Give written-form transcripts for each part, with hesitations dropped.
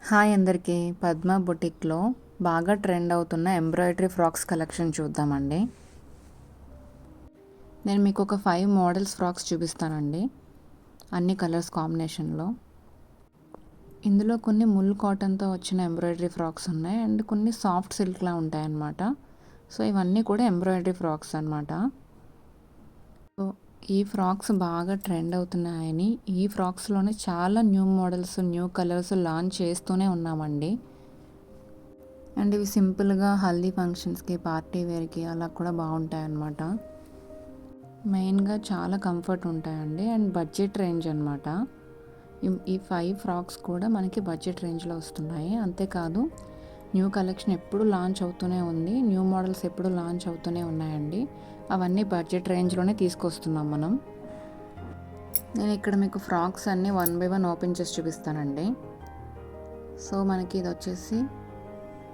Hi అందరికీ. పద్మ బొటిక్లో బాగా trend అవుతున్న ఎంబ్రాయిడరీ ఫ్రాక్స్ కలెక్షన్ చూద్దామండి. నేను మీకు ఒక 5 మోడల్స్ ఫ్రాక్స్ చూపిస్తానండి, అన్ని కలర్స్ కాంబినేషన్లో. ఇందులో కొన్ని ముల్ కాటన్తో వచ్చిన ఎంబ్రాయిడరీ ఫ్రాక్స్ ఉన్నాయి అండ్ కొన్ని సాఫ్ట్ సిల్క్లా ఉంటాయన్నమాట. సో ఇవన్నీ కూడా ఎంబ్రాయిడరీ ఫ్రాక్స్ అనమాట. సో ఈ ఫ్రాక్స్ బాగా ట్రెండ్ అవుతున్నాయని ఈ ఫ్రాక్స్లోనే చాలా new models, new colours launch చేస్తూనే ఉన్నామండి. అండ్ ఇవి సింపుల్గా హల్దీ ఫంక్షన్స్కి, పార్టీ వేర్కి అలా కూడా బాగుంటాయి అన్నమాట. మెయిన్గా చాలా కంఫర్ట్ ఉంటాయండి అండ్ బడ్జెట్ రేంజ్ అనమాట. ఈ 5 ఫ్రాక్స్ కూడా మనకి బడ్జెట్ రేంజ్లో వస్తున్నాయి. అంతేకాదు న్యూ కలెక్షన్ ఎప్పుడు లాంచ్ అవుతూనే ఉంది, న్యూ మోడల్స్ ఎప్పుడు లాంచ్ అవుతూనే ఉన్నాయండి. అవన్నీ బడ్జెట్ రేంజ్లోనే తీసుకొస్తున్నాం మనం. నేను ఇక్కడ మీకు ఫ్రాక్స్ అన్నీ 1 by 1 ఓపెన్ చేసి చూపిస్తానండి. సో మనకి ఇది వచ్చేసి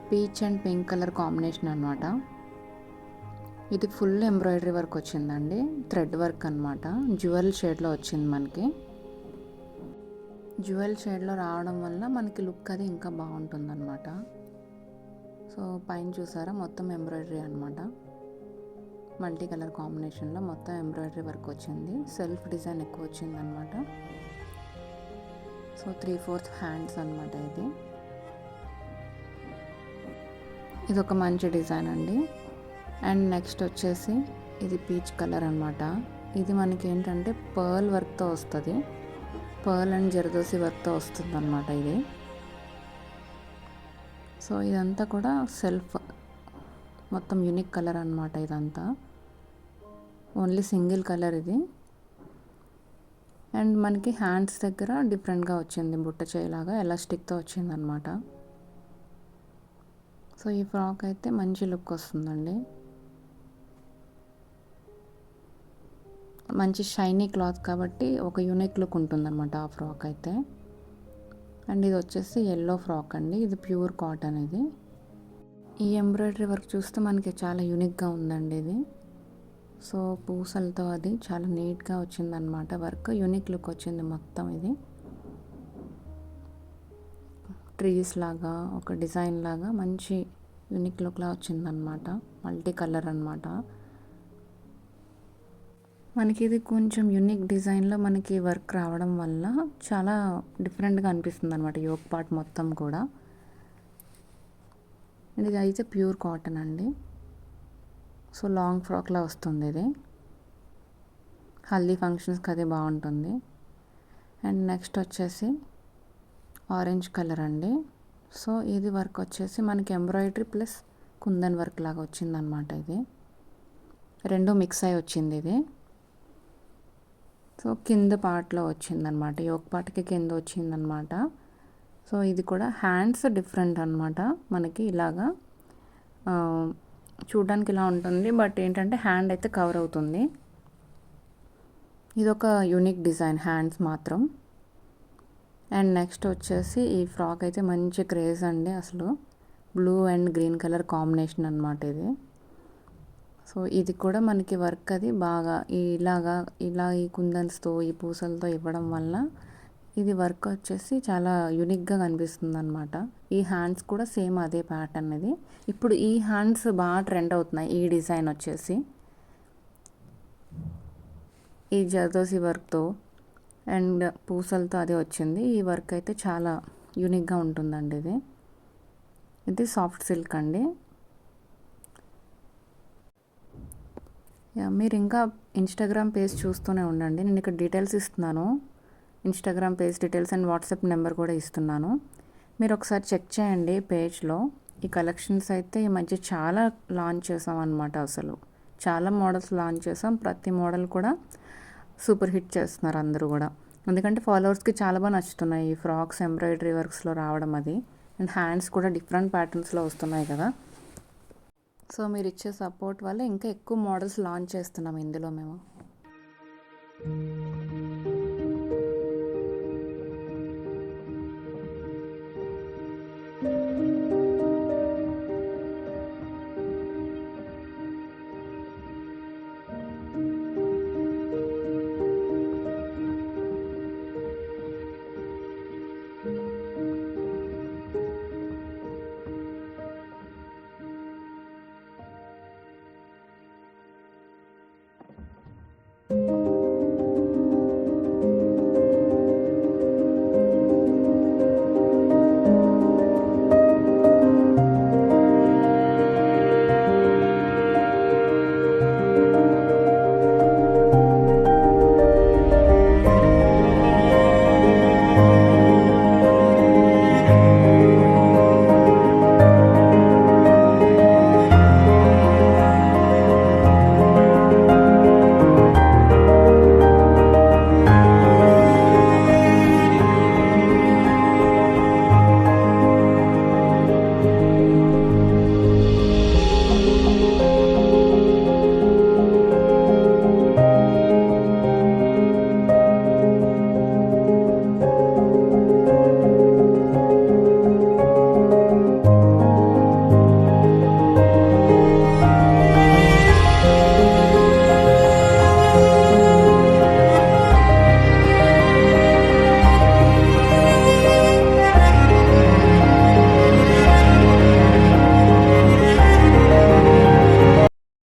peach and pink colour combination అనమాట. ఇది ఫుల్ ఎంబ్రాయిడరీ వర్క్ వచ్చిందండి, థ్రెడ్ వర్క్ అనమాట. జ్యువెల్ షేడ్లో వచ్చింది మనకి. జ్యువెల్ షేడ్లో రావడం వల్ల మనకి లుక్ అది ఇంకా బాగుంటుంది అనమాట. సో పైన చూసారా మొత్తం ఎంబ్రాయిడరీ అనమాట. మల్టీ కలర్ కాంబినేషన్లో మొత్తం ఎంబ్రాయిడరీ వర్క్ వచ్చింది. సెల్ఫ్ డిజైన్ ఎక్కువ వచ్చింది అనమాట. సో 3/4 హ్యాండ్స్ అనమాట. ఇది ఒక మంచి డిజైన్ అండి. అండ్ నెక్స్ట్ వచ్చేసి ఇది పీచ్ కలర్ అనమాట. ఇది మనకి ఏంటంటే పర్ల్ వర్క్తో వస్తుంది, పర్ల్ అండ్ జర్దోసి వర్క్తో వస్తుంది అనమాట ఇది. సో ఇదంతా కూడా సెల్ఫ్ మొత్తం యూనిక్ కలర్ అనమాట. ఇదంతా ఓన్లీ సింగిల్ కలర్ ఇది. అండ్ మనకి హ్యాండ్స్ దగ్గర డిఫరెంట్గా వచ్చింది, బుట్ట చేయలాగా ఎలాస్టిక్తో వచ్చింది అనమాట. సో ఈ ఫ్రాక్ అయితే మంచి లుక్ వస్తుందండి. మంచి షైనీ క్లాత్ కాబట్టి ఒక యూనిక్ లుక్ ఉంటుందన్నమాట ఆ ఫ్రాక్ అయితే. అండ్ ఇది వచ్చేసి ఎల్లో ఫ్రాక్ అండి, ఇది ప్యూర్ కాటన్. ఇది ఈ ఎంబ్రాయిడరీ వర్క్ చూస్తే మనకి చాలా యూనిక్గా ఉందండి ఇది. సో పూసలతో అది చాలా నీట్గా వచ్చిందనమాట వర్క్, యూనిక్ లుక్ వచ్చింది మొత్తం. ఇది ట్రీస్ లాగా ఒక డిజైన్ లాగా మంచి యూనిక్ లుక్లా వచ్చిందనమాట. మల్టీ కలర్ అనమాట. మనకి ఇది కొంచెం యూనిక్ డిజైన్లో మనకి వర్క్ రావడం వల్ల చాలా డిఫరెంట్గా అనిపిస్తుంది అనమాట యోక్ పార్ట్ మొత్తం కూడా. ఇది అయితే ప్యూర్ కాటన్ అండి. సో లాంగ్ ఫ్రాక్లా వస్తుంది ఇది, హల్దీ ఫంక్షన్స్కి అది బాగుంటుంది. అండ్ నెక్స్ట్ వచ్చేసి ఆరెంజ్ కలర్ అండి. సో ఇది వర్క్ వచ్చేసి మనకి ఎంబ్రాయిడరీ ప్లస్ కుందన్ వర్క్ లాగా వచ్చిందనమాట. ఇది రెండు మిక్స్ అయి వచ్చింది ఇది. సో కింద పార్ట్లో వచ్చిందనమాట, యోక్ పార్ట్కి కింద వచ్చిందనమాట. సో ఇది కూడా హ్యాండ్స్ డిఫరెంట్ అనమాట. మనకి ఇలాగా చూడడానికి ఇలా ఉంటుంది, బట్ ఏంటంటే హ్యాండ్ అయితే కవర్ అవుతుంది. ఇది ఒక యూనిక్ డిజైన్ హ్యాండ్స్ మాత్రం. అండ్ నెక్స్ట్ వచ్చేసి ఈ ఫ్రాక్ అయితే మంచి క్రేజ్ అండి అసలు. Blue and green colour combination అనమాట ఇది. సో ఇది కూడా మనకి వర్క్ అది బాగా ఇలా ఈ కుందన్స్తో ఈ పూసలతో ఇవ్వడం వల్ల ఇది వర్క్ వచ్చేసి చాలా యూనిక్గా కనిపిస్తుంది అనమాట. ఈ హ్యాండ్స్ కూడా సేమ్ అదే ప్యాటర్న్. ఇది ఇప్పుడు ఈ హ్యాండ్స్ బాగా ట్రెండ్ అవుతున్నాయి. ఈ డిజైన్ వచ్చేసి ఈ జర్దోసి వర్క్తో అండ్ పూసలతో అదే వచ్చింది. ఈ వర్క్ అయితే చాలా యూనిక్గా ఉంటుందండి. ఇది సాఫ్ట్ సిల్క్ అండి. మీరు ఇంకా ఇన్స్టాగ్రామ్ పేజ్ చూస్తూనే ఉండండి, నేను ఇక్కడ డీటెయిల్స్ ఇస్తున్నాను. Instagram page details and WhatsApp number కూడా ఇస్తున్నాను. మీరు ఒకసారి చెక్ చేయండి పేజ్లో. ఈ కలెక్షన్స్ అయితే ఈ మధ్య చాలా లాంచ్ చేసాం అనమాట. అసలు చాలా మోడల్స్ లాంచ్ చేసాం. ప్రతి మోడల్ కూడా సూపర్ హిట్ చేస్తున్నారు అందరూ కూడా, ఎందుకంటే ఫాలోవర్స్కి చాలా బాగా నచ్చుతున్నాయి ఈ ఫ్రాక్స్ ఎంబ్రాయిడరీ వర్క్స్లో రావడం అది. అండ్ హ్యాండ్స్ కూడా డిఫరెంట్ ప్యాటర్న్స్లో వస్తున్నాయి కదా. సో మీరు ఇచ్చే సపోర్ట్ వల్ల ఇంకా ఎక్కువ మోడల్స్ లాంచ్ చేస్తున్నాం ఇందులో మేము.